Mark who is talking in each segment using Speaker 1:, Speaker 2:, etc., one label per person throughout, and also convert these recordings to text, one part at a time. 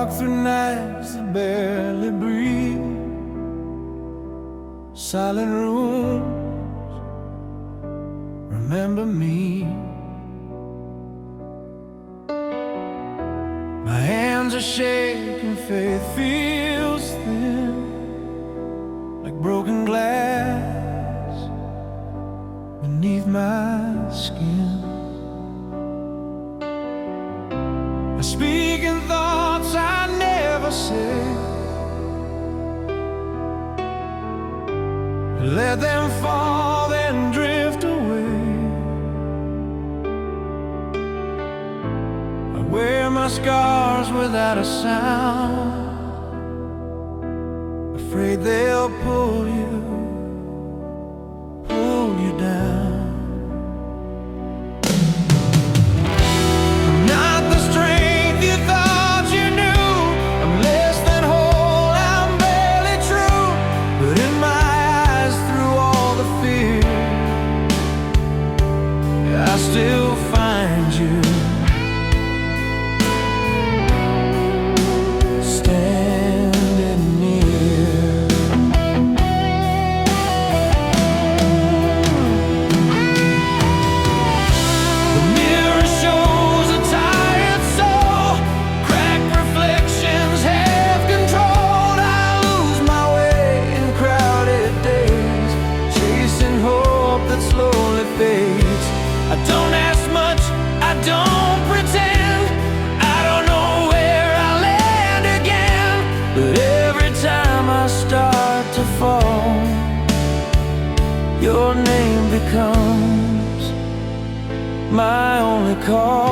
Speaker 1: walk through nights that barely breathe, silent rooms, remember me. My hands are shaking, faith feels thin, like broken glass beneath my skin. I speak in thoughts I never say, let them fall, then drift away. I wear my scars without a sound, afraid they'll pull you down. I'm not the strength you thought you knew. I'm less than whole, I'm barely true. But in my eyes, through all the fear, I still find you. I don't ask much, I don't pretend, I don't know where I'll land again. But every time I start to fall, your name becomes my only call.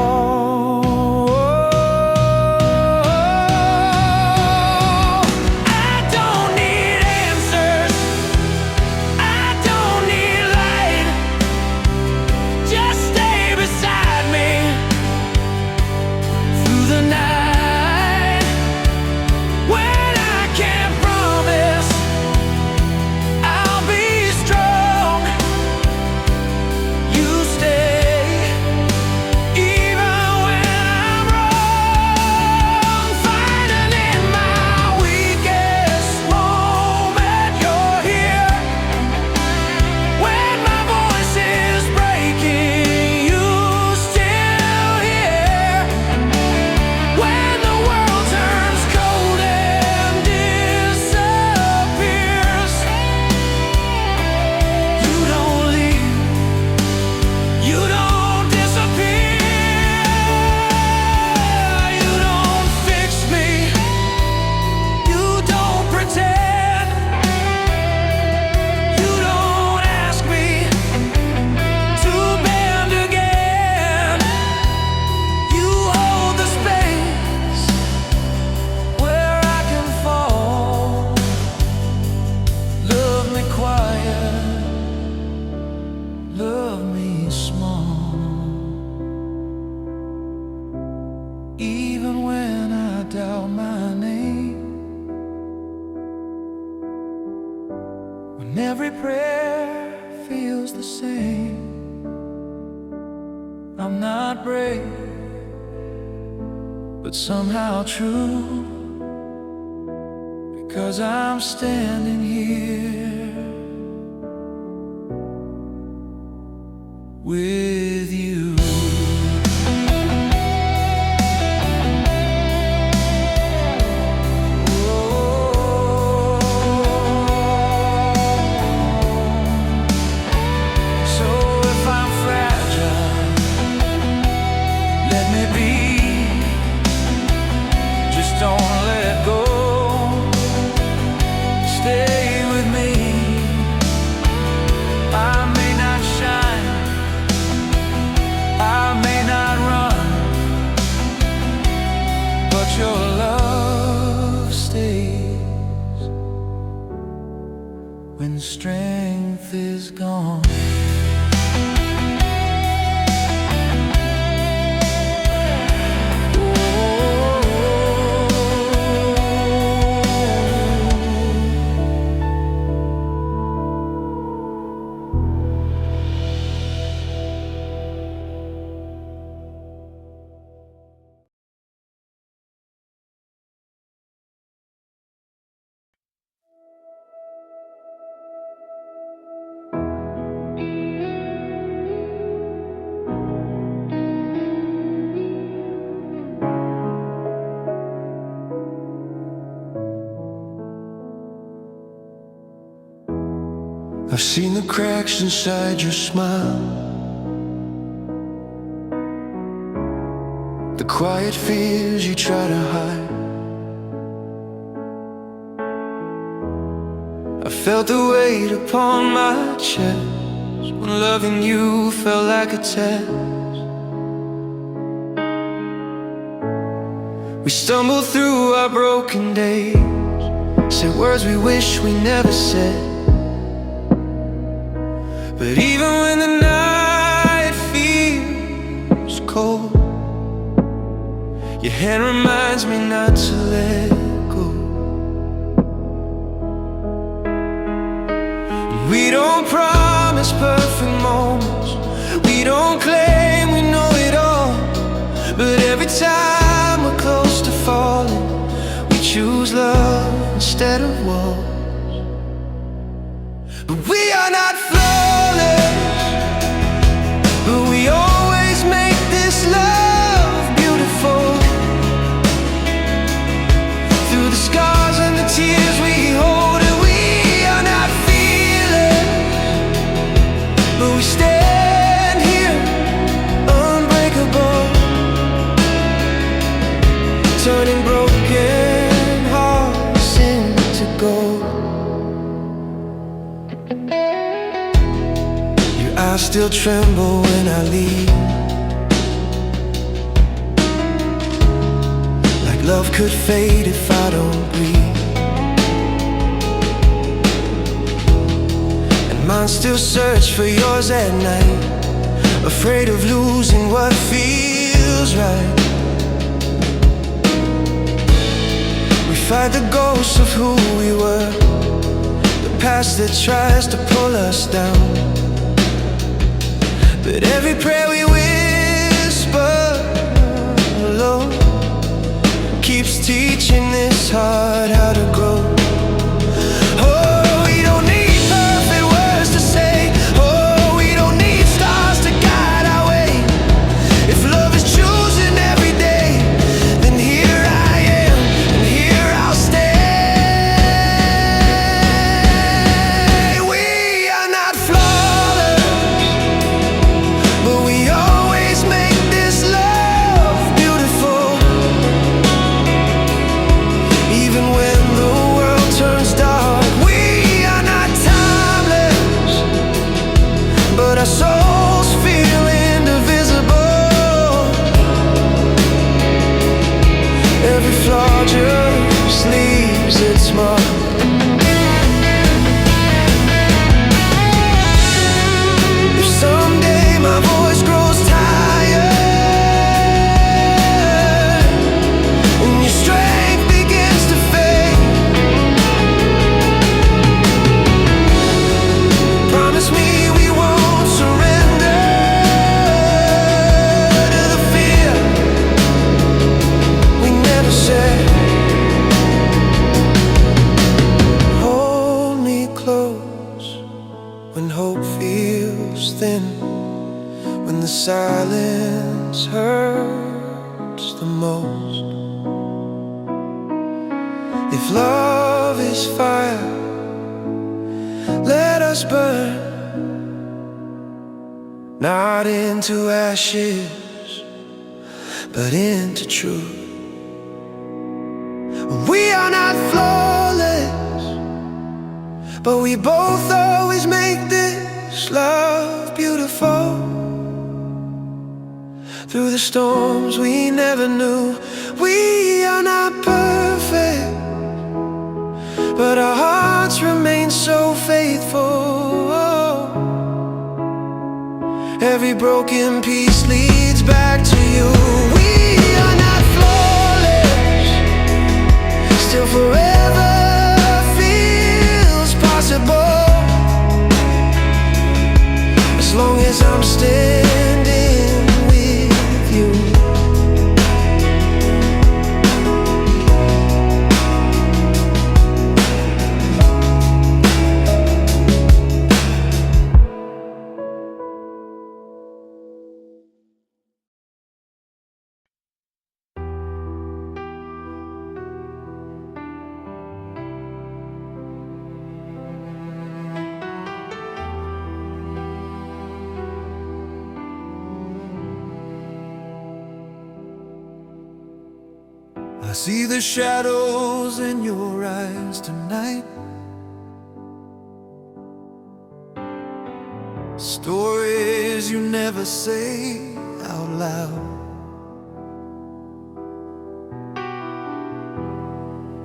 Speaker 1: Love me small, even when I doubt my name. When every prayer feels the same, I'm not brave, but somehow true, because I'm standing here with you. So if I'm fragile, let me be. Just don't let go. Stay with me. I may not shine, I may not run, but your love stays when strength is gone. I've seen the cracks inside your smile, the quiet fears you try to hide. I felt the weight upon my chest when loving you felt like a test. We stumbled through our broken days, said words we wish we never said. But even when the night feels cold, your hand reminds me not to let go. We don't promise perfect moments, we don't claim we know it all. But every time we're close to falling, we choose love instead of walls. But we are not flawless, but we always make this love beautiful. Through the scars and the tears we hold, and we are not fearless, but we stand here unbreakable, turning broken hearts into gold. Your eyes still tremble when I leave, like love could fade if I don't breathe. And mine still search for yours at night, afraid of losing what feels right. We fight the ghosts of who we were, the past that tries to pull us down. But every prayer we whisper alone keeps teaching this heart how to grow. Oh, we don't need perfect words to say, oh, we don't need stars to guide our way. If love is choosing every day, then here I am, and here I'll stay. We are not flawless, but we always make this love beautiful. Even when the world turns dark, we are not timeless, but our souls feel indivisible. Every flaw just leaves its mark. If someday my voice grows tired and your strength begins to fade, promise me we won't surrender to the fear we never said. Hold me close when hope feels thin, when the silence hurts the most. If love is fire, let us burn, not into ashes, but into truth. We are not flawless, but we both always make this love beautiful. Through the storms we never knew, we are not perfect, but our hearts remain so faithful. Every broken piece leads back to you. We are not flawless, still forever feels possible, as long as I'm standing with you. I see the shadows in your eyes tonight. Stories you never say out loud.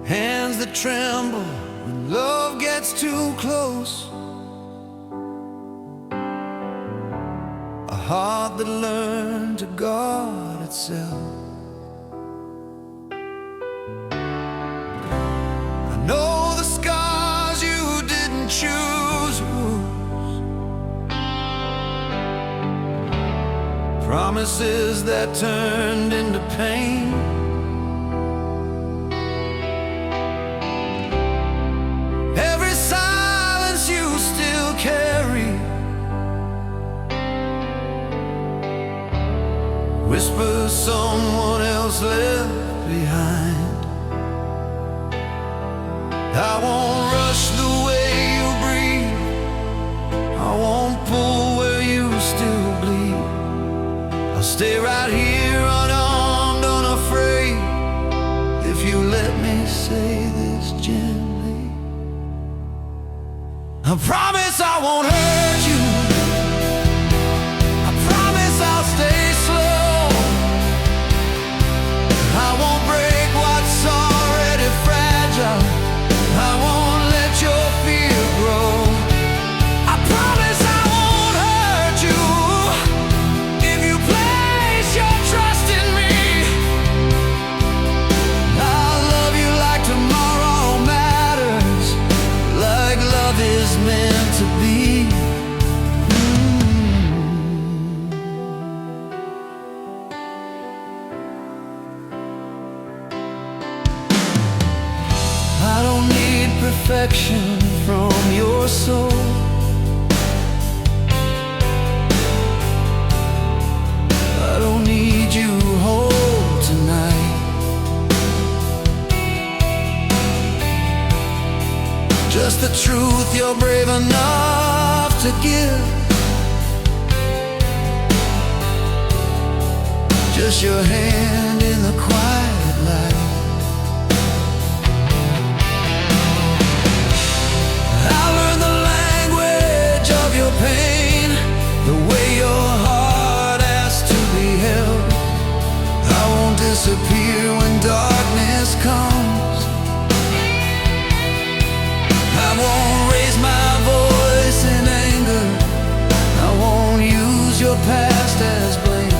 Speaker 1: Hands that tremble when love gets too close. A heart that learned to guard itself. I know the scars you didn't choose wounds, promises that turned into pain. Every silence you still carry, whispers someone else left behind. I won't rush the way you breathe, I won't pull where you still bleed. I'll stay right here unarmed, unafraid, if you let me say this gently. I promise I won't hurt you, I promise I'll stay slow. I won't break what's already fragile, I won't let your fear grow. I promise I won't hurt you if you place your trust in me. I'll love you like tomorrow matters, like love is meant to be. I don't need perfection from your soul. I don't need you whole tonight. Just the truth you're brave enough to give. Just your hand in the quiet light. I learned the language of your pain, the way your heart asks to be held. I won't disappear when darkness comes. I won't raise my voice in anger, I won't use your past as blame.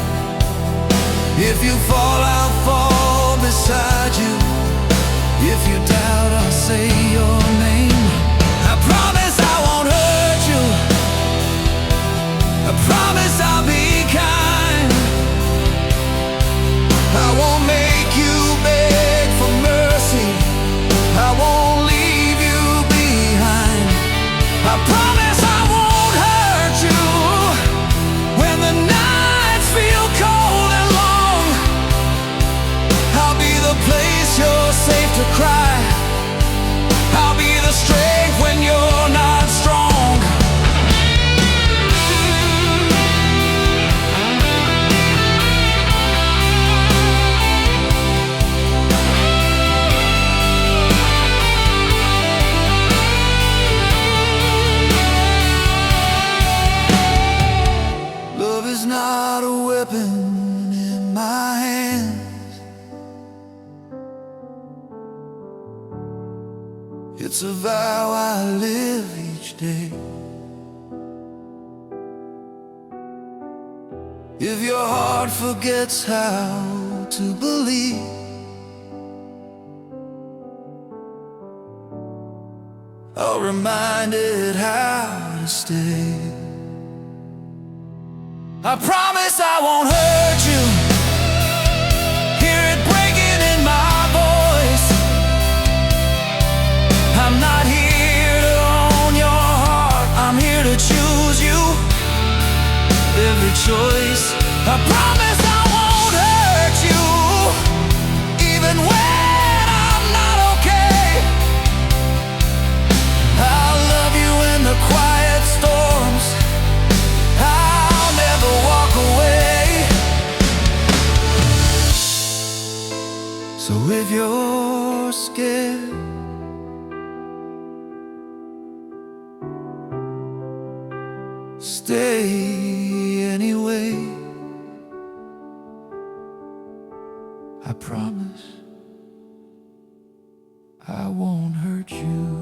Speaker 1: If you fall, I'll fall beside you. If you doubt, I'll say your name. I promise I won't hurt you, I promise I'll be kind. I won't make you beg for mercy, I won't leave you behind. I promise I won't hurt you when the nights feel cold and long. I'll be the place you're safe to cry, I'll be the strength when you're not strong. Love is not a weapon in my hands, it's a vow I live each day. If your heart forgets how to believe, I'll remind it how to stay. I promise I won't hurt you, hear it breaking in my voice. I'm not here to own your heart, I'm here to choose you. Every choice, I promise I won't hurt you, even when I'm not okay. I'll love you in the quiet storms, I'll never walk away. So if you're scared, stay anyway. I promise I won't hurt you.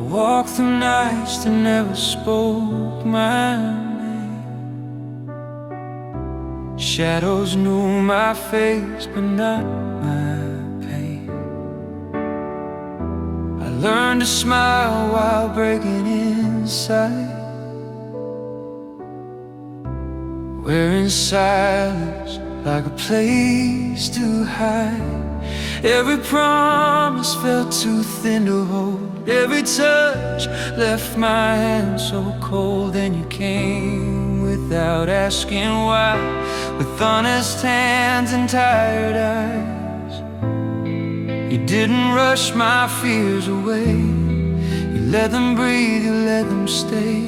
Speaker 2: Walked through nights that never spoke my name. Shadows knew my face, but not my pain. I learned to smile while breaking inside, wearing silence like a place to hide. Every promise felt too thin to hold. Every touch left my hand so cold. Then you came without asking why, with honest hands and tired eyes. You didn't rush my fears away. You let them breathe, you let them stay.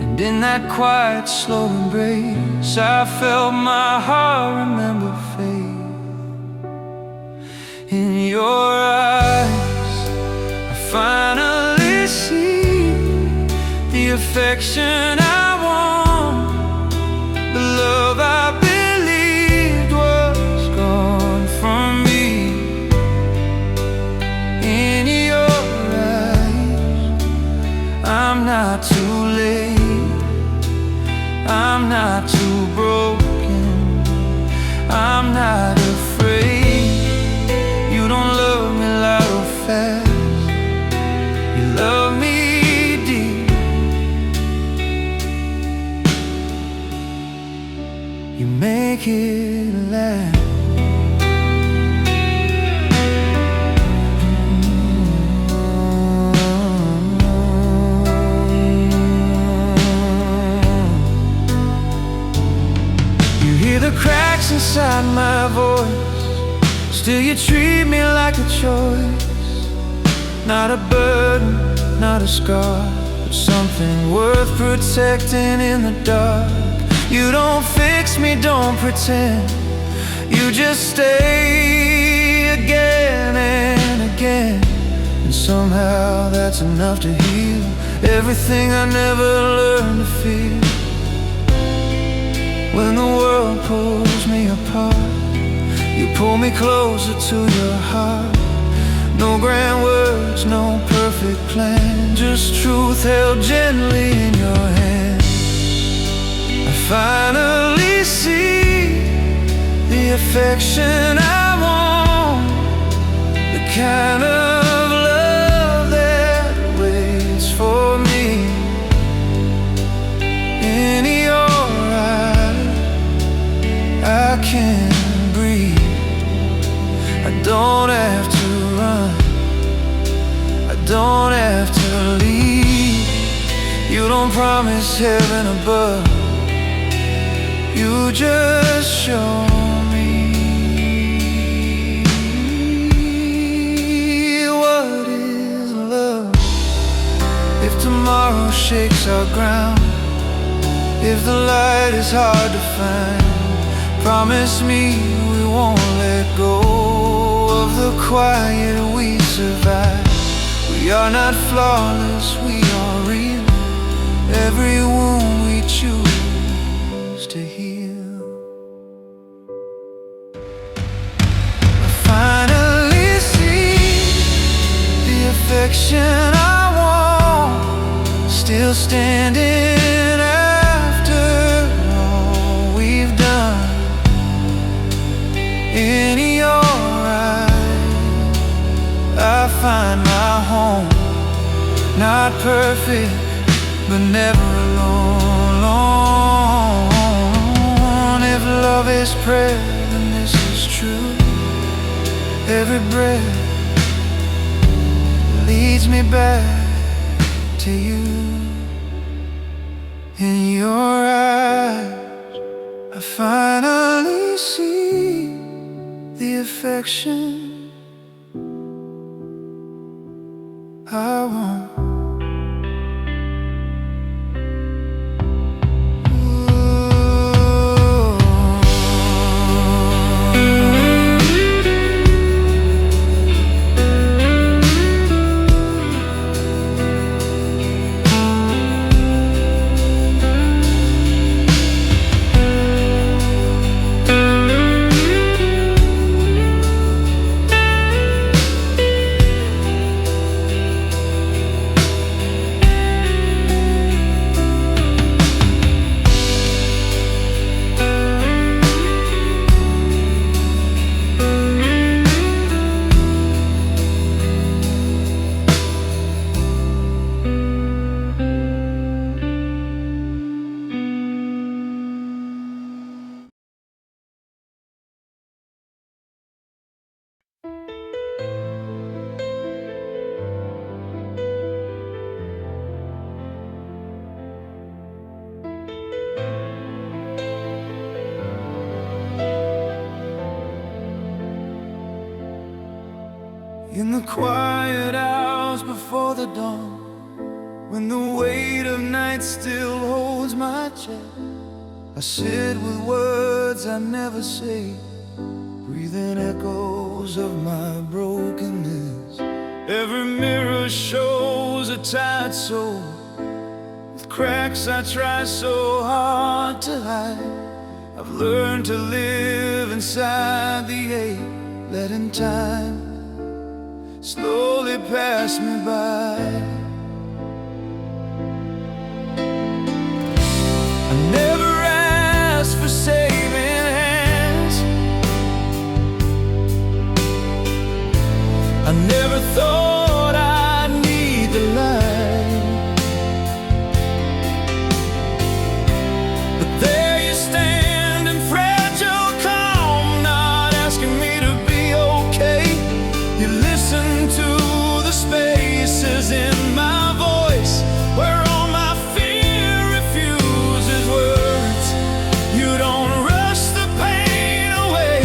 Speaker 2: And in that quiet, slow embrace, I felt my heart remember faith. In your eyes, I finally see the affection I want, the love I believed was gone from me. In your eyes, I'm not too late, I'm not too broken, I'm not afraid. You don't love me loud or fast, you love me deep. You make it last. You hear the cracks inside my voice, still you treat me like a choice. Not a burden, not a scar, but something worth protecting in the dark. You don't fix me, don't pretend, you just stay again and again. And somehow that's enough to heal everything I never learned to feel. When the world pulls me apart, you pull me closer to your heart. No grand words, no perfect plan, just truth held gently in your hand. I finally see the affection I want, the kind of love that waits for me. In your eyes, I can breathe, I don't have to run, I don't have to leave. You don't promise heaven above, you just show me what is love. If tomorrow shakes our ground, if the light is hard to find, promise me we won't let go of the quiet we survive. We are not flawless, we are real. Every wound we choose to heal. I finally see the affection I want, still standing after all we've done. In your eyes, find my home. Not perfect, but never alone. If love is prayer, then this is true. Every breath leads me back to you. In your eyes, I finally see the affection I want. In the quiet hours before the dawn, when the weight of night still holds my chest, I sit with words I never say, breathing echoes of my brokenness. Every mirror shows a tired soul, with cracks I try so hard to hide. I've learned to live inside the ache, letting time slowly pass me by. I never asked for saving hands. I never thought I'd need the light. But there you stand in fragile calm, not asking me to be okay. You listen to the spaces in my voice where all my fear refuses words. You don't rush the pain away,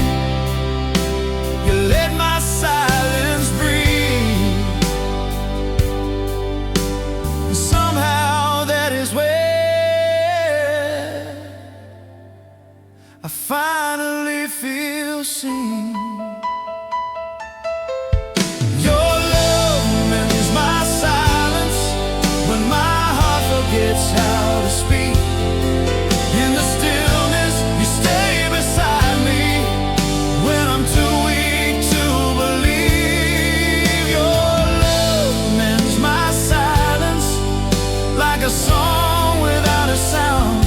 Speaker 2: you let my silence breathe. And somehow that is where I finally feel seen. It's how to speak. In the stillness, you stay beside me when I'm too weak to believe. Your love mends my silence like a song without a sound.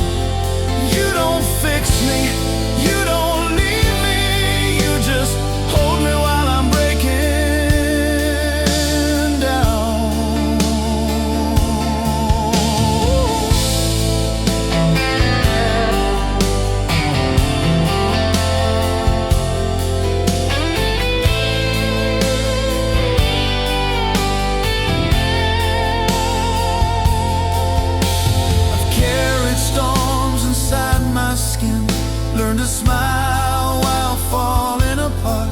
Speaker 2: You don't fix me, you don't leave me, you just hold me while I'm breaking down. Learn to smile while falling apart.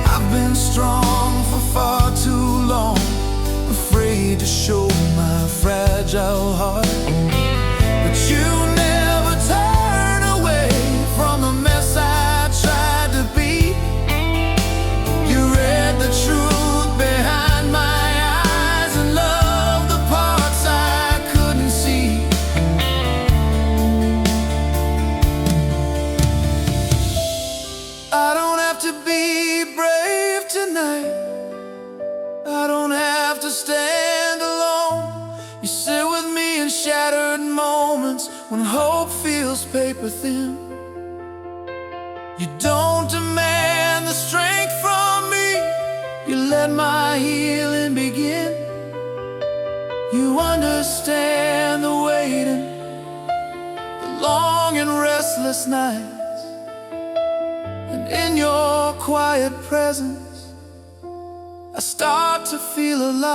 Speaker 2: I've been strong for far too long, afraid to show my fragile heart. But you never turn away from the mess I tried to be. You read the truth behind my eyes and loved the parts I couldn't see. I don't have to be brave tonight, I don't have to stand alone. You sit with me in shattered moments when hope feels paper thin. You don't demand the strength from me, you let my healing begin. You understand the waiting, the long and restless nights, and in your quiet presence I start to feel alive.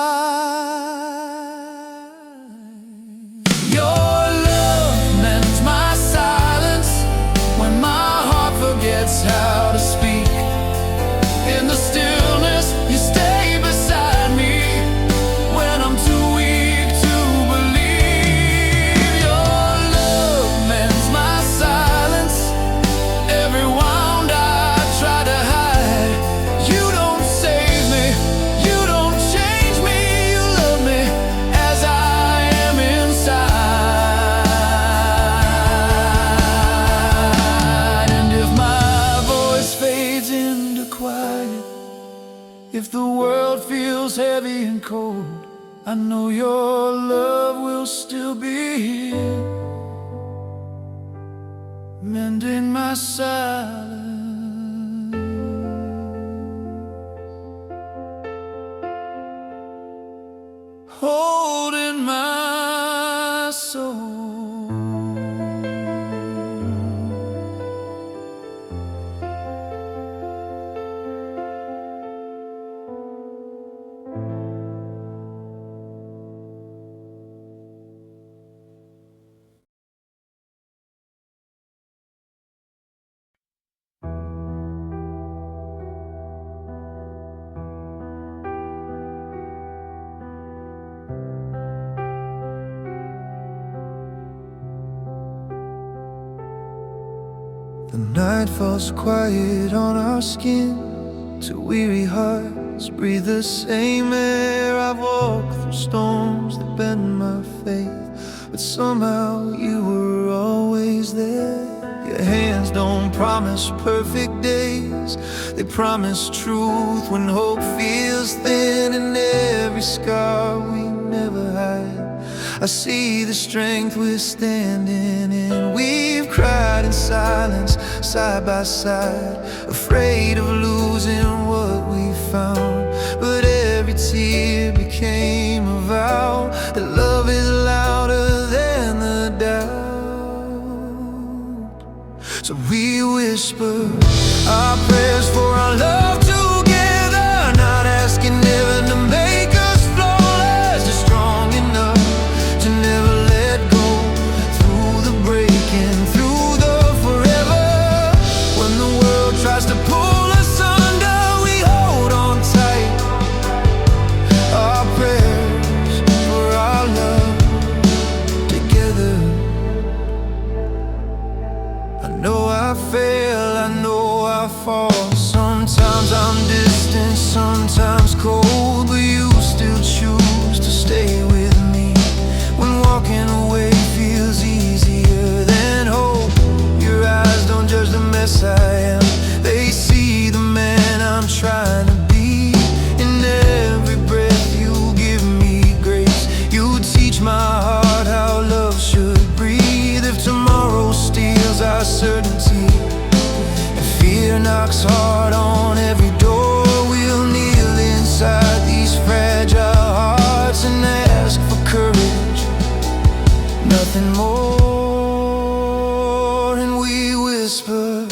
Speaker 2: Your love mends my silence when my heart forgets how to speak. In the stillness, you stay beside me when I'm too weak to believe. Your love mends my silence, every wound I try to hide. You don't save me, you don't change me, you love me as I am inside. And if my voice fades into quiet, if the world feels heavy and cold, I know your love will still be here, mending my silence, holding my soul.
Speaker 1: The night falls quiet on our skin, two weary hearts breathe the same air. I've walked through storms that bend my faith, but somehow you were always there. Your hands don't promise perfect days, they promise truth when hope feels thin. And every scar we never hide, I see the strength we're standing in. We've cried in silence, side by side, afraid of losing what we found. But every tear became a vow that love is louder than the doubt. So we whisper our prayers for our love together, not asking heaven to make us flawless, just strong enough to never let go, through the breaking, through the forever. When the world tries to pull us under, we hold on tight. Our prayers for our love together. I know I fail, I know I fall. Sometimes I'm distant, sometimes cold, but you still choose to stay with me. When walking away feels easier than hope, your eyes don't judge the mess I am, they see the man I'm trying to be. In every breath you give me grace, you teach my heart how love should breathe. If tomorrow steals our certainty and fear knocks hard on every door, we'll kneel inside these fragile hearts and ask for courage, nothing more. And we whisper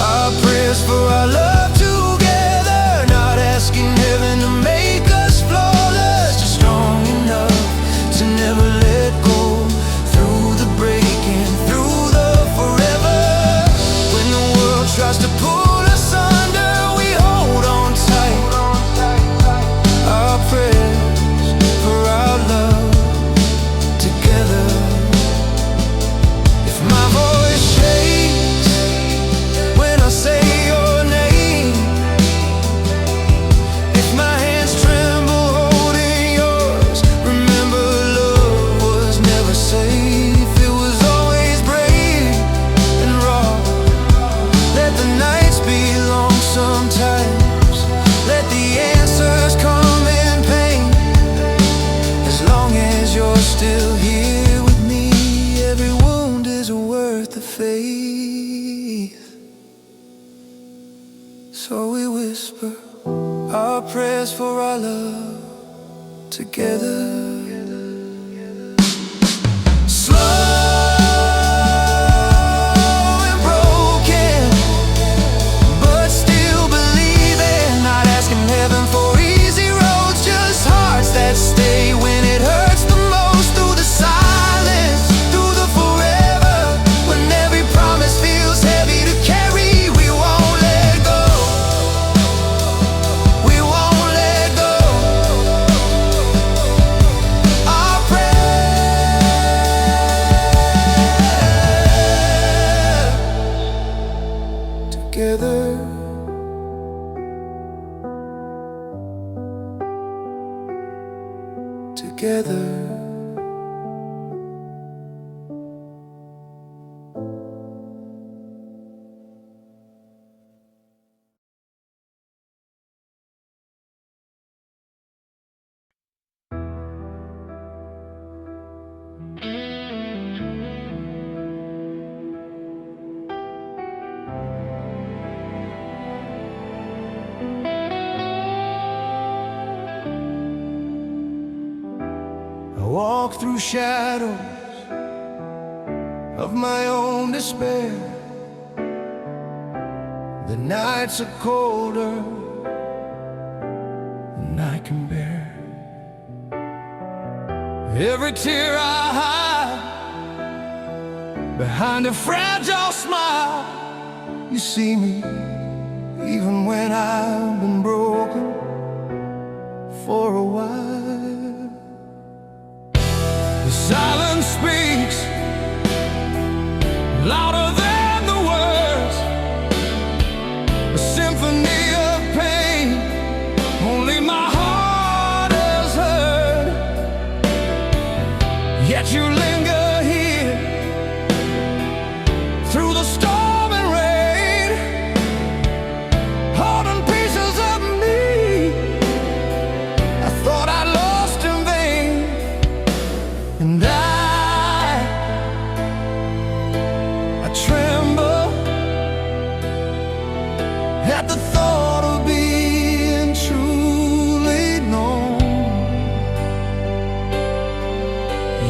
Speaker 1: our prayers for our love together, not asking heaven to make us flawless, just strong enough to never let go, through the breaking, through the forever. When the world tries to pull us under, we hold on tight. Our prayers for our love together. our love together. Together. I walk through shadows of my own despair. The nights are colder than I can bear. Every tear I hide behind a fragile smile. You see me even when I've been broken for a while. The silence speaks louder than the words, a symphony of pain only my heart has heard. Yet you linger here through the storm and rain, holding pieces of me I thought I lost in vain. And I tremble at the thought of being truly known.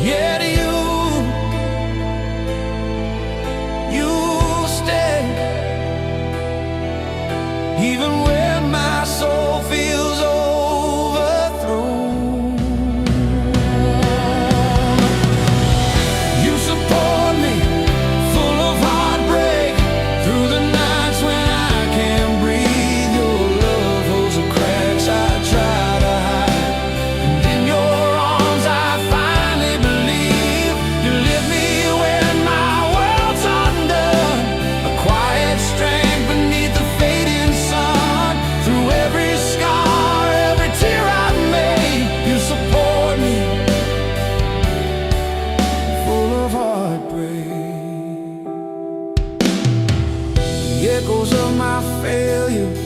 Speaker 1: Yet you stay, even when my soul feels overthrown. You support me, full of heartbreak, through the nights when I can't breathe. Your love holds the cracks I try to hide, and in your arms I finally believe. You lift me when my world's undone, a quiet strength beneath the fading sun. Through every scar, every tear I've made, you support me, full of heartbreak. The echoes of my failures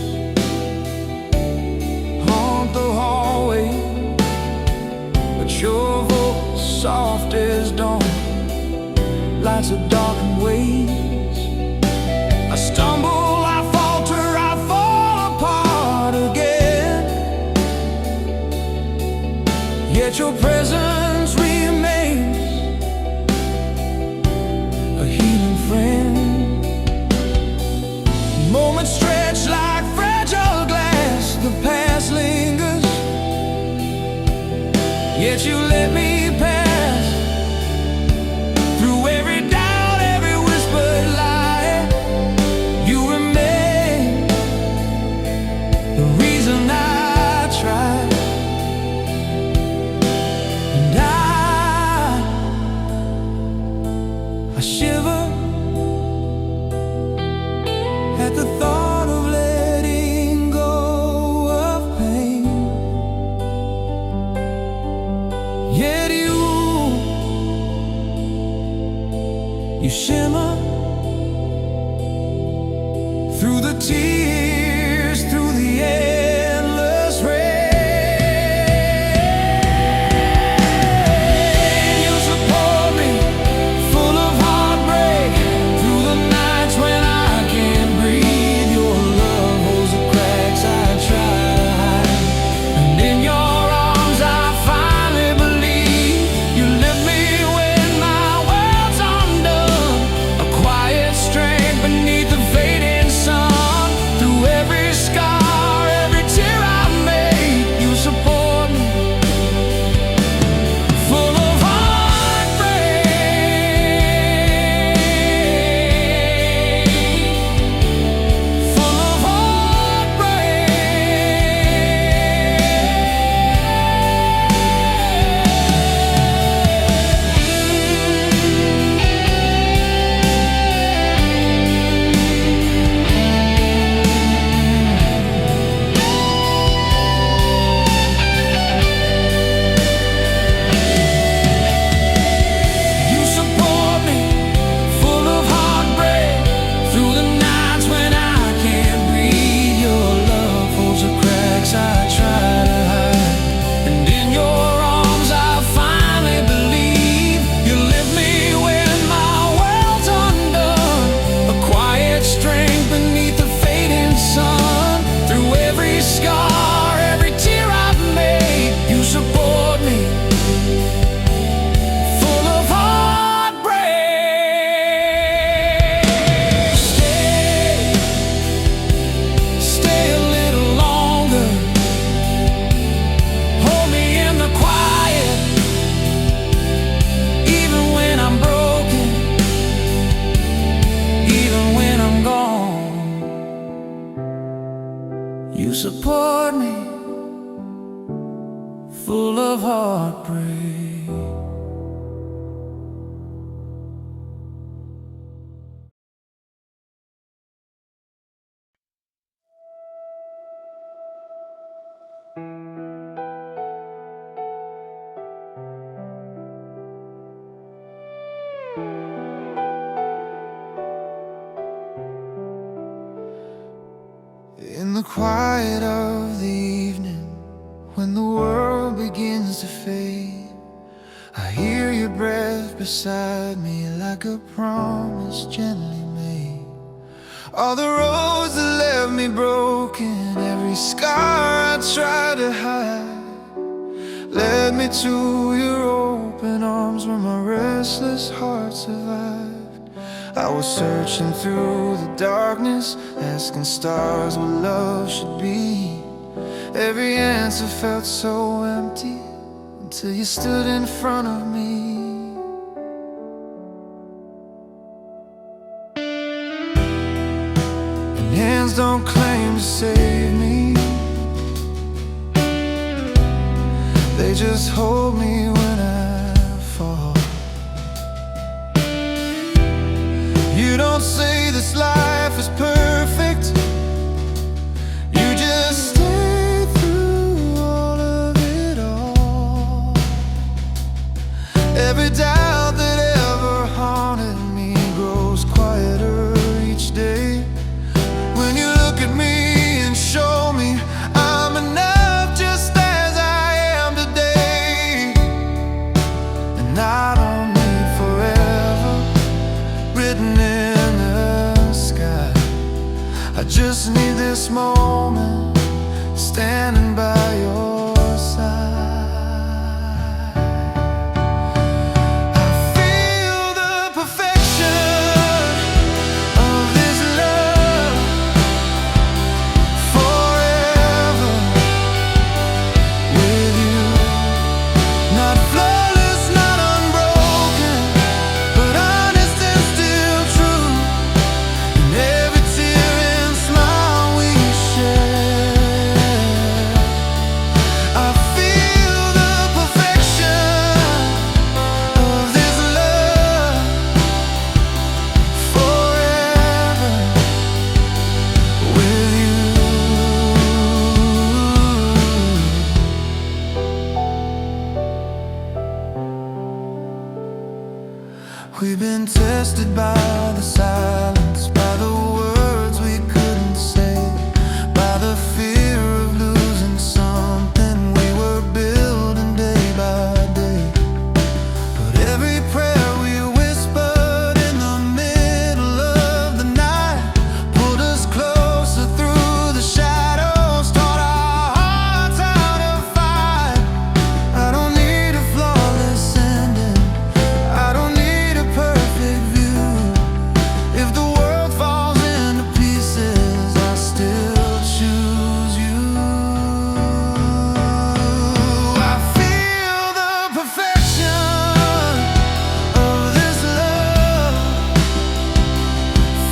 Speaker 1: haunt the hallway, but your voice, soft as dawn, lights a darkened ways. I stumble, I falter, I fall apart again. Yet your presence remains a healing friend. Moments stretch like fragile glass, the past lingers, yet you let me pass through every doubt, every whispered lie. You remain the reason I try. And I shiver at the thought of letting go of pain. Yet you shimmer through the tears, through the endless rain. You support me, full of heartbreak, through the nights when I can't breathe. Your love holds the cracks I try to hide, and
Speaker 2: full of heartbreak.
Speaker 1: In the quiet of the evening, when the world begins to fade, I hear your breath beside me like a promise gently made. All the roads that left me broken, every scar I tried to hide, led me to your open arms where my restless heart survived. I was searching through the darkness, asking stars what love should be. Every answer felt so empty until you stood in front of me. And hands don't claim to save me, they just hold me when I fall. You don't say this life is perfect, you just stay through all of it all. Every doubt that ever haunted me grows quieter each day when you look at me and show me I'm enough just as I am today. And I don't need forever written in the sky, I just need this moment standing by your side. I feel the perfection of this love forever with you. Not flawless, not unbroken, but honest and still true. In every tear and smile we share, I feel the perfection of this love forever with you. We've been tested by the silence, by the words we couldn't say, by the fear of losing something we were building day by day. But every prayer we whispered in the middle of the night pulled us closer through the shadows, taught our hearts how to fight. I don't need a flawless ending, I don't need a perfect view. If the world falls into pieces, I still choose you. I feel the perfection of this love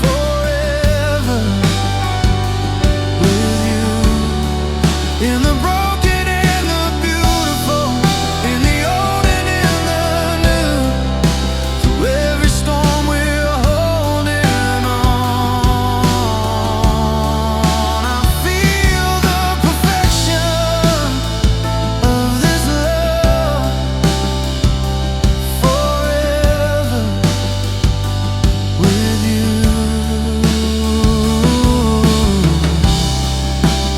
Speaker 1: forever with you. In the broken and the beautiful, in the old and in the new, through every storm we're holding on. I feel the perfection of this love forever with you.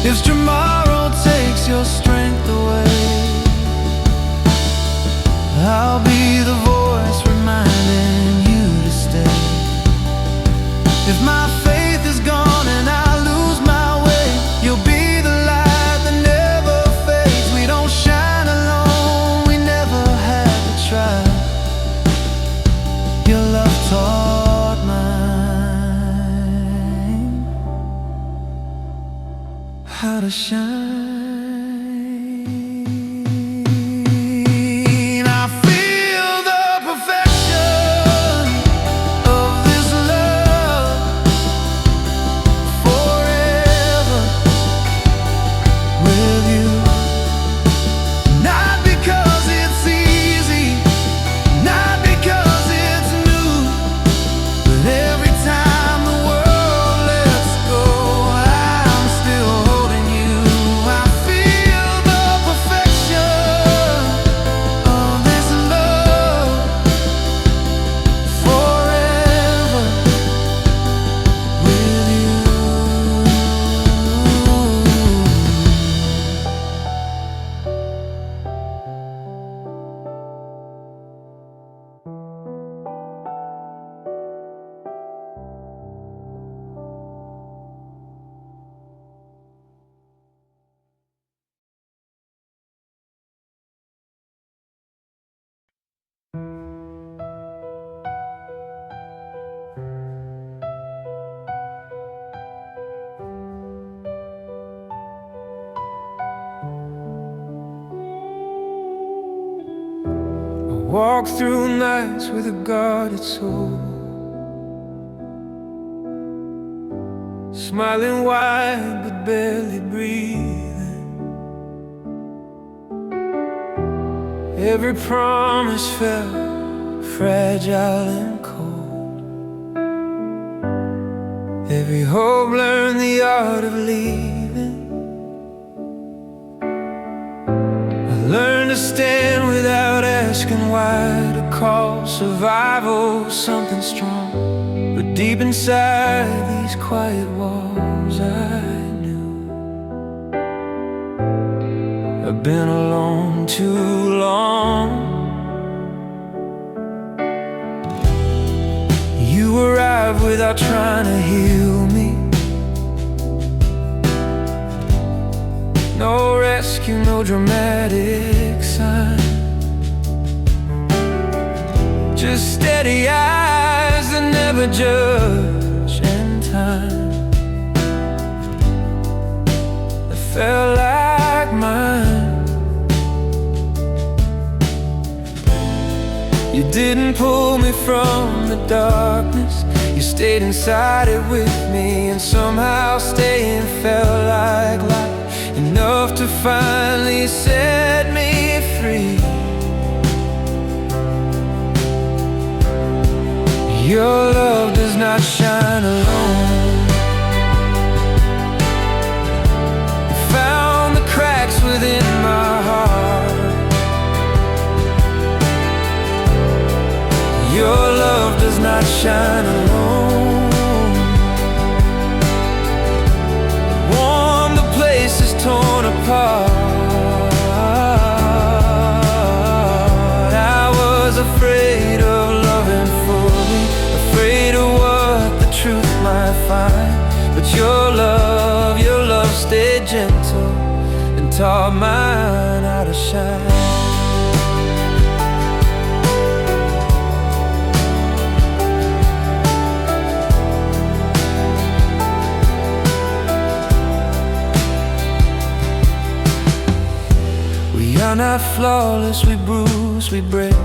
Speaker 1: If tomorrow takes your strength away, I'll be the voice reminding you to stay. If my faith is gone and I lose my way, you'll be the light that never fades. We don't shine alone, we never had to try. Your love taught mine how to shine. I feel the perfection of this love forever with you. And I
Speaker 2: walk through nights with a guarded soul, smiling wide but barely breathing. Every promise felt fragile and cold. Every hope learned the art of leaving. I learned to stand without asking why, to call survival something strong. But deep inside these quiet walls, I knew I've been alone too long. You arrived without trying to heal me. No rescue, no dramatic sign, just steady eyes that never judge, and time that felt like mine. You didn't pull me from the darkness, you stayed inside it with me, and somehow staying felt like life, enough to finally set me free. Your love does not shine alone. You found the cracks within my heart. Your love does not shine alone. Warm the places torn apart. I was afraid of loving fully, afraid of what the truth might find. But your love stayed gentle and taught mine how to shine. We are not flawless, we bruise, we break.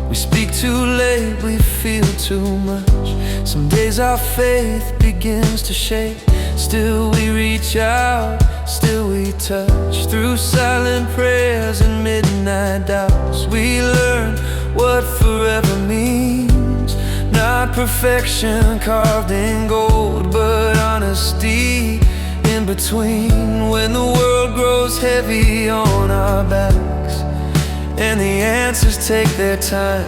Speaker 2: We speak too late, we feel too much. Some days our faith begins to shake. Still we reach out, still we touch. Through silent prayers and midnight doubts, we learn what forever means. Not perfection carved in gold, but honesty in between. When the world grows heavy on our backs and the answers take their time,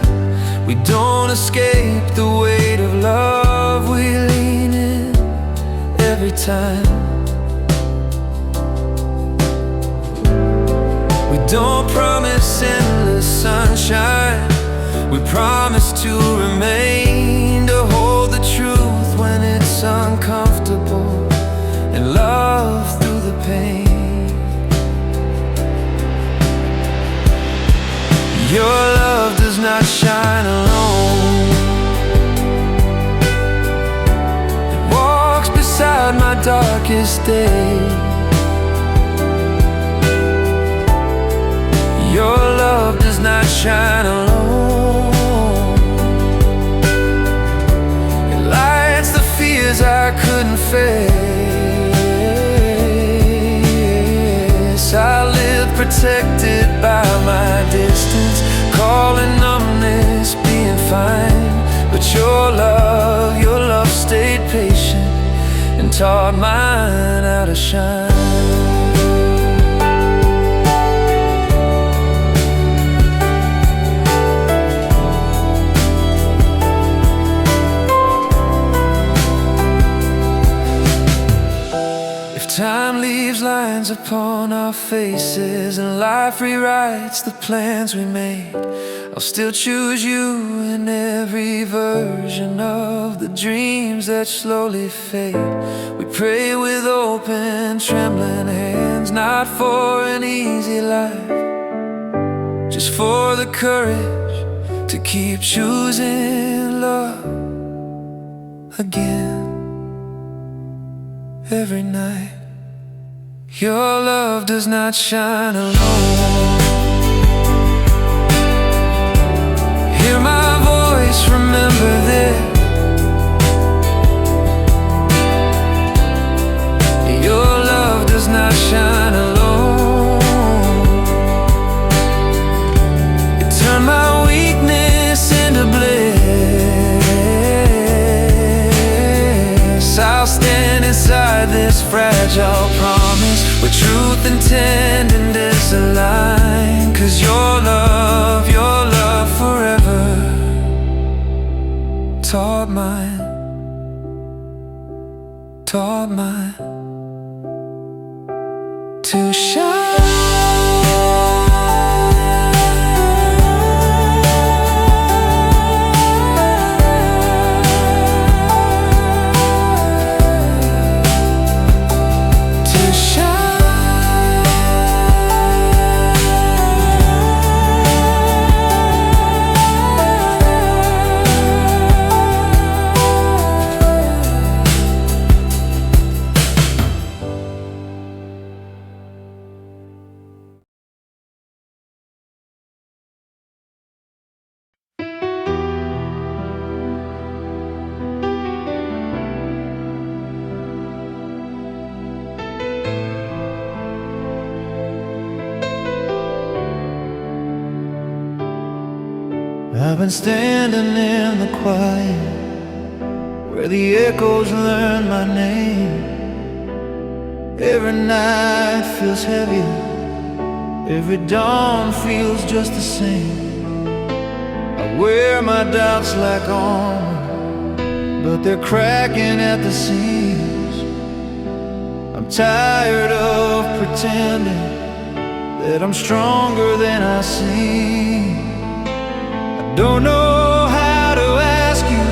Speaker 2: we don't escape the weight of love. We lean in every time. We don't promise endless sunshine, we promise to remain, to hold the truth when it's uncomfortable, and love through the pain. Your love does not shine alone. It walks beside my darkest day. Your love does not shine alone. It lights the fears I couldn't face. I live protected by my distance, calling numbness being fine. But your love stayed patient and taught mine how to shine. Time leaves lines upon our faces, and life rewrites the plans we made. I'll still choose you in every version of the dreams that slowly fade. We pray with open, trembling hands, not for an easy life, just for the courage to keep choosing love again every night. Your love does not shine alone. fragile promise where truth and tenderness align. 'Cause your love forever taught mine to shine.
Speaker 1: I've been standing in the quiet where the echoes learn my name. Every night feels heavier, every dawn feels just the same. I wear my doubts like armor, but they're cracking at the seams. I'm tired of pretending that I'm stronger than I seem. Don't know how to ask you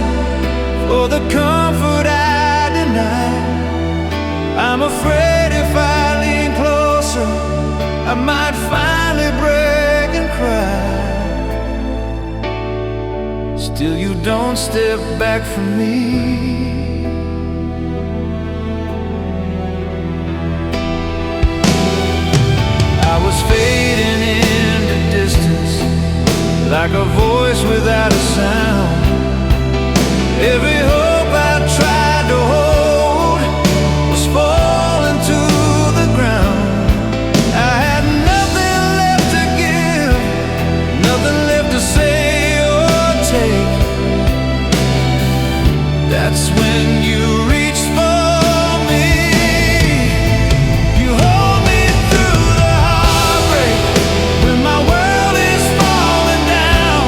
Speaker 1: for the comfort I deny. I'm afraid if I lean closer, I might finally break and cry. Still you don't step back from me. I was fading into distance like a voice without a sound. Every hope I tried to hold was falling to the ground. I had nothing left to give, nothing left to say or take. That's when you reached for me. You hold me through the heartbreak when my world is falling down,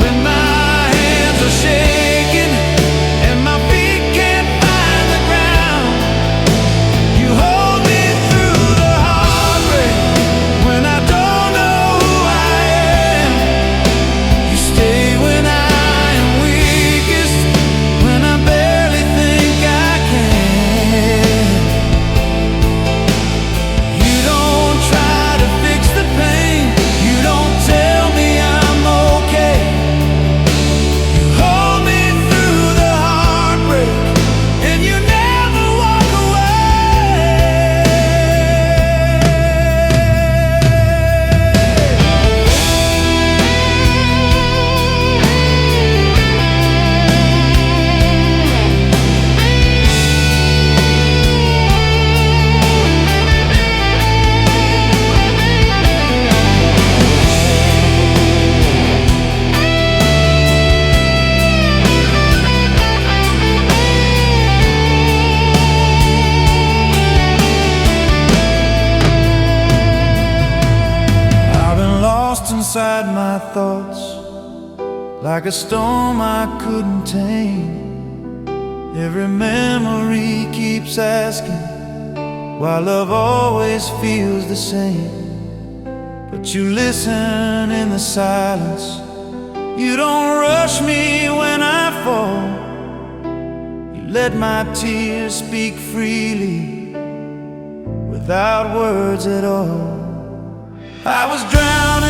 Speaker 1: when my hands are shaking and my feet can't find the ground. You hold me through the heartbreak when I don't know who I am. You stay when I am weakest, when I barely think I can. You don't try to fix the pain, you don't tell me I'm okay. You hold me through the heartbreak and you never walk away. I've been lost inside my thoughts, like a storm I couldn't tame. Every memory keeps asking why love always feels the same. But you listen in the silence, you don't rush me when I fall. You let my tears speak freely without words at all. I was drowning